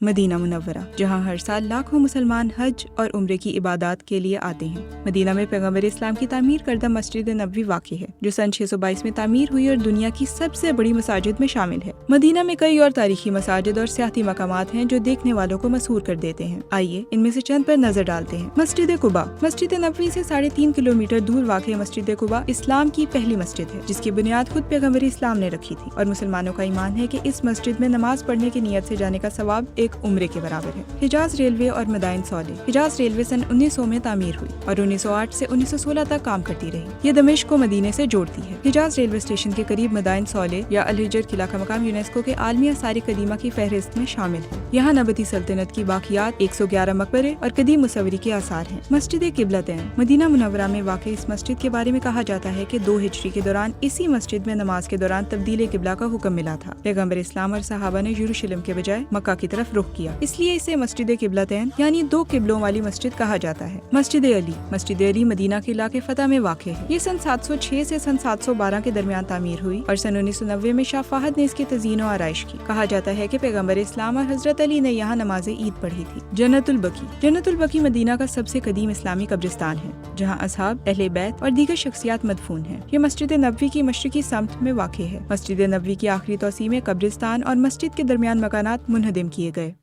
مدینہ منورہ، جہاں ہر سال لاکھوں مسلمان حج اور عمرے کی عبادات کے لیے آتے ہیں۔ مدینہ میں پیغمبر اسلام کی تعمیر کردہ مسجد نبوی واقع ہے، جو سن 622 میں تعمیر ہوئی اور دنیا کی سب سے بڑی مساجد میں شامل ہے۔ مدینہ میں کئی اور تاریخی مساجد اور سیاحتی مقامات ہیں جو دیکھنے والوں کو مسحور کر دیتے ہیں۔ آئیے ان میں سے چند پر نظر ڈالتے ہیں۔ مسجد قباء۔ مسجد نبوی سے 3.5 کلومیٹر دور واقع مسجد قباء اسلام کی پہلی مسجد ہے، جس کی بنیاد خود پیغمبر اسلام نے رکھی تھی، اور مسلمانوں کا ایمان ہے کہ اس مسجد میں نماز پڑھنے کی نیت سے جانے کا ثواب ایک عمرے کے برابر ہے۔ حجاز ریلوے اور مدائن صالح۔ حجاز ریلوے سن 1900 میں تعمیر ہوئی اور 1908 سے 1916 تک کام کرتی رہی۔ یہ دمشق کو مدینے سے جوڑتی ہے۔ حجاز ریلوے اسٹیشن کے قریب مدائن صالح یا الحجر قلعہ کا مقام یونیسکو کے عالمی آثار قدیمہ کی فہرست میں شامل ہے۔ یہاں نبطی سلطنت کی باقیات، 111 مقبرے اور قدیم مصوری کے آثار ہیں۔ مسجد قبلتین۔ مدینہ منورہ میں واقع اس مسجد کے بارے میں کہا جاتا ہے کہ 2 ہجری کے دوران اسی مسجد میں نماز کے دوران تبدیل قبلہ کا حکم ملا تھا۔ پیغمبر اسلام اور صحابہ نے یروشلم کے بجائے مکہ کی طرف رخ کیا، اس لیے اسے مسجد قبلتین یعنی 2 قبلوں والی مسجد کہا جاتا ہے۔ مسجد علی۔ مسجد علی مدینہ کے علاقے فتح میں واقع ہے۔ یہ سن 706 سے سن 712 کے درمیان تعمیر ہوئی اور سن 1990 میں شاہ فہد نے اس کی تزئین و آرائش کی۔ کہا جاتا ہے کہ پیغمبر اسلام اور حضرت علی نے یہاں نماز عید پڑھی تھی۔ جنت البقیع۔ جنت البقیع مدینہ کا سب سے قدیم اسلامی قبرستان ہے، جہاں اصحاب، اہل بیت اور دیگر شخصیات مدفون ہیں۔ یہ مسجد نبوی کی مشرقی سمت میں واقع ہے۔ مسجد نبوی کی آخری توسیع میں قبرستان اور مسجد کے درمیان مکانات منہدم کیے گئے۔